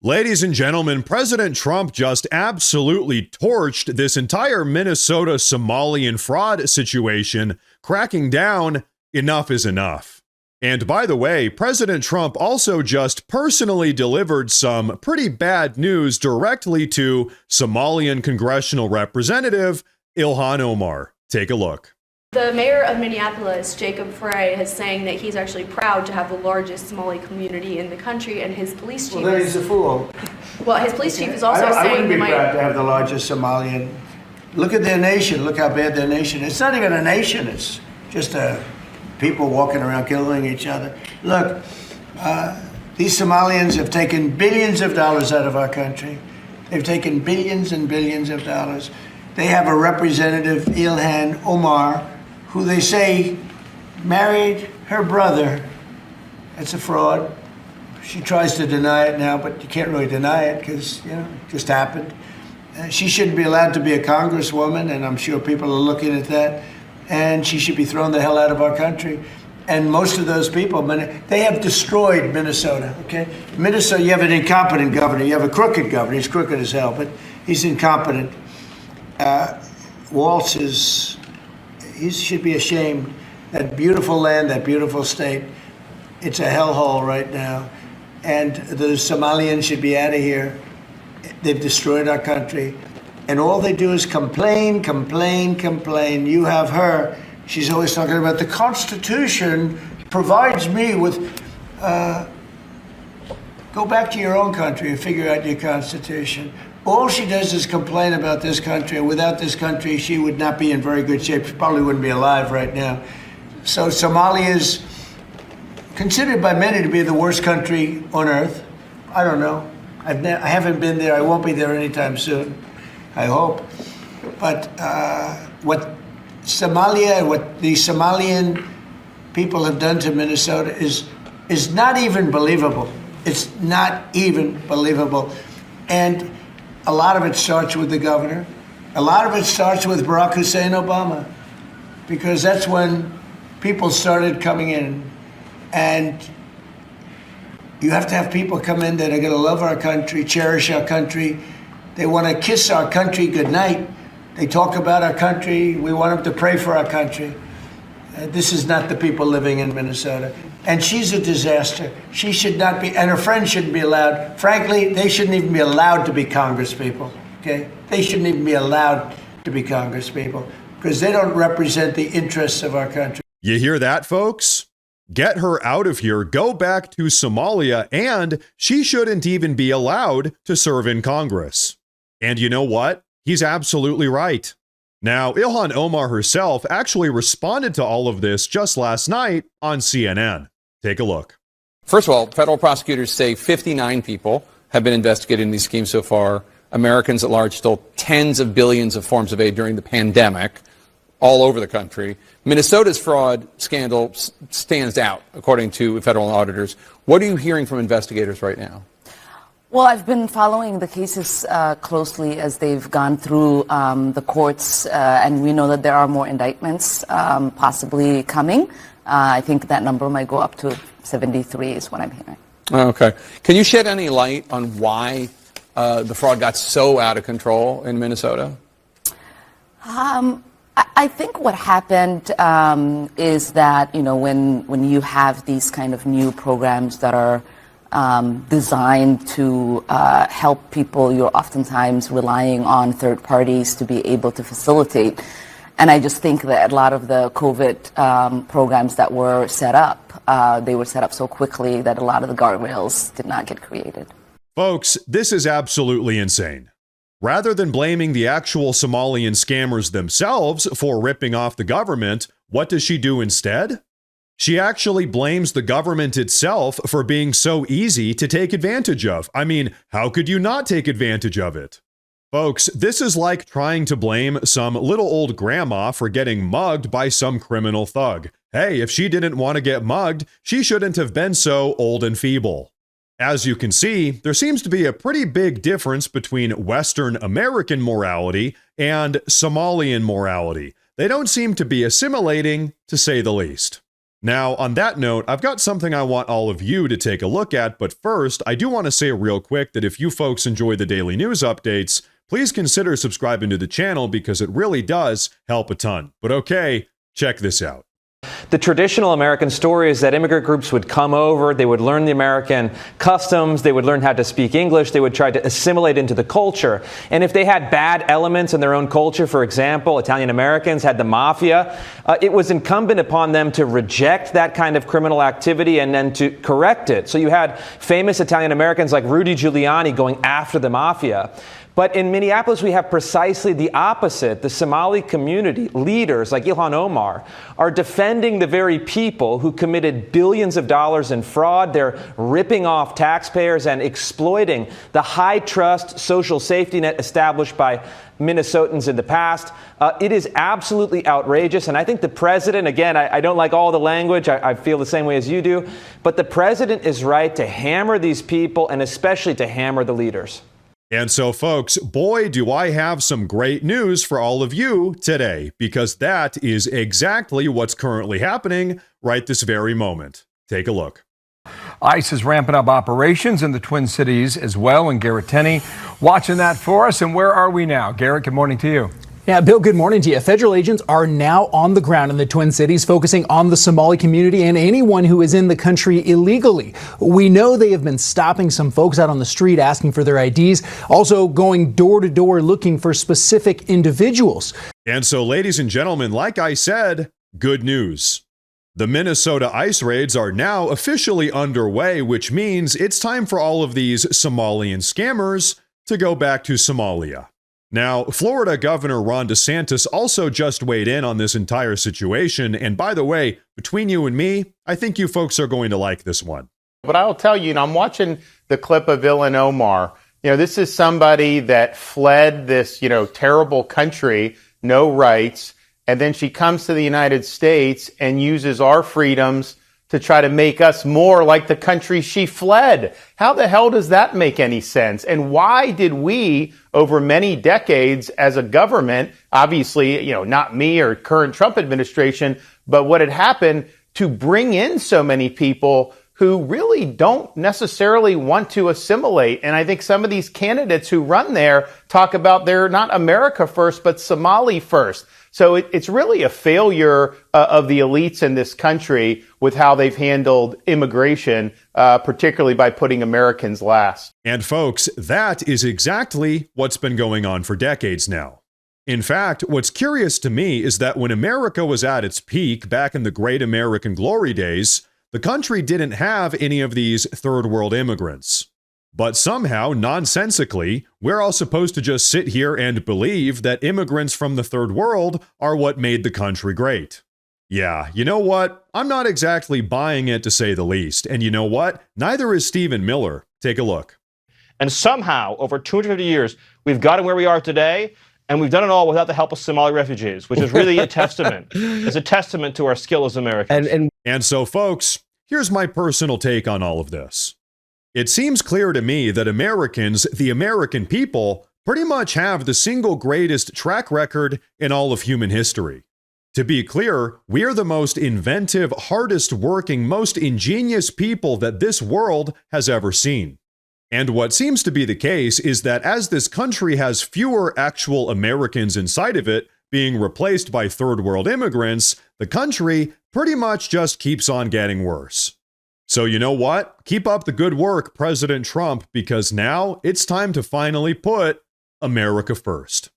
Ladies and gentlemen, President Trump just absolutely torched this entire Minnesota Somalian fraud situation, cracking down. Enough is enough. And by the way, President Trump also just personally delivered some pretty bad news directly to Somalian congressional representative Ilhan Omar. Take a look. The mayor of Minneapolis, Jacob Frey, is saying that he's actually proud to have the largest Somali community in the country, and his police chief. Well, then he's a fool. Well, his police chief is also I saying wouldn't be that proud to have the largest Somalian. Look at their nation. Look how bad their nation is. It's not even a nation. It's just people walking around killing each other. Look, these Somalians have taken billions of dollars out of our country. They've taken billions and billions of dollars. They have a representative, Ilhan Omar, who they say married her brother. That's a fraud. She tries to deny it now, but you can't really deny it because, it just happened. She shouldn't be allowed to be a congresswoman, and I'm sure people are looking at that. And she should be thrown the hell out of our country. And most of those people, they have destroyed Minnesota, okay? Minnesota, you have an incompetent governor. You have a crooked governor. He's crooked as hell, but he's incompetent. Waltz he should be ashamed. That beautiful land, that beautiful state, it's a hellhole right now. And the Somalians should be out of here. They've destroyed our country. And all they do is complain, complain, complain. You have her. She's always talking about the Constitution provides me with... Go back to your own country and figure out your Constitution. All she does is complain about this country. And without this country, she would not be in very good shape. She probably wouldn't be alive right now. So Somalia is considered by many to be the worst country on earth. I don't know. I haven't been there. I won't be there anytime soon. I hope. But what the Somalian people have done to Minnesota is not even believable. It's not even believable. And a lot of it starts with the governor. A lot of it starts with Barack Hussein Obama, because that's when people started coming in. And you have to have people come in that are going to love our country, cherish our country. They want to kiss our country goodnight. They talk about our country. We want them to pray for our country. This is not the people living in Minnesota. And she's a disaster. She should not be, and her friends shouldn't be allowed. Frankly, they shouldn't even be allowed to be Congress people, okay? They shouldn't even be allowed to be Congress people because they don't represent the interests of our country. You hear that, folks? Get her out of here, go back to Somalia, and she shouldn't even be allowed to serve in Congress. And you know what? He's absolutely right. Now, Ilhan Omar herself actually responded to all of this just last night on CNN. Take a look. First of all, federal prosecutors say 59 people have been investigated in these schemes so far. Americans at large stole tens of billions of forms of aid during the pandemic all over the country. Minnesota's fraud scandal stands out, according to federal auditors. What are you hearing from investigators right now? Well, I've been following the cases closely as they've gone through the courts, and we know that there are more indictments possibly coming. I think that number might go up to 73 is what I'm hearing. Okay. Can you shed any light on why the fraud got so out of control in Minnesota? I think what happened is that, when you have these kind of new programs that are designed to help people, you're oftentimes relying on third parties to be able to facilitate. And I just think that a lot of the COVID programs that were set up, they were set up so quickly that a lot of the guardrails did not get created. Folks, this is absolutely insane. Rather than blaming the actual Somalian scammers themselves for ripping off the government, what does she do instead? She actually blames the government itself for being so easy to take advantage of. I mean, how could you not take advantage of it? Folks, this is like trying to blame some little old grandma for getting mugged by some criminal thug. Hey, if she didn't want to get mugged, she shouldn't have been so old and feeble. As you can see, there seems to be a pretty big difference between Western American morality and Somalian morality. They don't seem to be assimilating, to say the least. Now, on that note, I've got something I want all of you to take a look at, but first, I do want to say real quick that if you folks enjoy the daily news updates, please consider subscribing to the channel because it really does help a ton. But okay, check this out. The traditional American story is that immigrant groups would come over, they would learn the American customs, they would learn how to speak English, they would try to assimilate into the culture. And if they had bad elements in their own culture, for example, Italian Americans had the mafia, it was incumbent upon them to reject that kind of criminal activity and then to correct it. So you had famous Italian Americans like Rudy Giuliani going after the mafia. But in Minneapolis, we have precisely the opposite. The Somali community leaders like Ilhan Omar are defending the very people who committed billions of dollars in fraud. They're ripping off taxpayers and exploiting the high trust social safety net established by Minnesotans in the past. It is absolutely outrageous. And I think the president, again, I don't like all the language. I feel the same way as you do. But the president is right to hammer these people and especially to hammer the leaders. And so, folks, boy, do I have some great news for all of you today, because that is exactly what's currently happening right this very moment. Take a look. ICE is ramping up operations in the Twin Cities as well, and Garrett Tenney watching that for us. And where are we now? Garrett, good morning to you. Yeah, Bill, good morning to you. Federal agents are now on the ground in the Twin Cities, focusing on the Somali community and anyone who is in the country illegally. We know they have been stopping some folks out on the street asking for their IDs, also going door to door looking for specific individuals. And so, ladies and gentlemen, like I said, good news. The Minnesota ICE raids are now officially underway, which means it's time for all of these Somalian scammers to go back to Somalia. Now, Florida Governor Ron DeSantis also just weighed in on this entire situation. And by the way, between you and me, I think you folks are going to like this one. But I'll tell you, I'm watching the clip of Ilhan Omar. This is somebody that fled this, terrible country, no rights. And then she comes to the United States and uses our freedoms to try to make us more like the country she fled. How the hell does that make any sense? And why did we, over many decades as a government, obviously, not me or current Trump administration, but what had happened to bring in so many people who really don't necessarily want to assimilate? And I think some of these candidates who run there talk about they're not America first, but Somali first. So it's really a failure of the elites in this country with how they've handled immigration, particularly by putting Americans last. And folks, that is exactly what's been going on for decades now. In fact, what's curious to me is that when America was at its peak back in the Great American Glory days, the country didn't have any of these third world immigrants. But somehow, nonsensically, we're all supposed to just sit here and believe that immigrants from the third world are what made the country great. Yeah, you know what? I'm not exactly buying it, to say the least. And you know what? Neither is Stephen Miller. Take a look. And somehow, over 250 years, we've gotten where we are today, and we've done it all without the help of Somali refugees, which is really a testament. It's a testament to our skill as Americans. And so, folks, here's my personal take on all of this. It seems clear to me that Americans, the American people, pretty much have the single greatest track record in all of human history. To be clear, we are the most inventive, hardest working, most ingenious people that this world has ever seen. And what seems to be the case is that as this country has fewer actual Americans inside of it, being replaced by third world immigrants, the country pretty much just keeps on getting worse. So you know what? Keep up the good work, President Trump, because now it's time to finally put America first.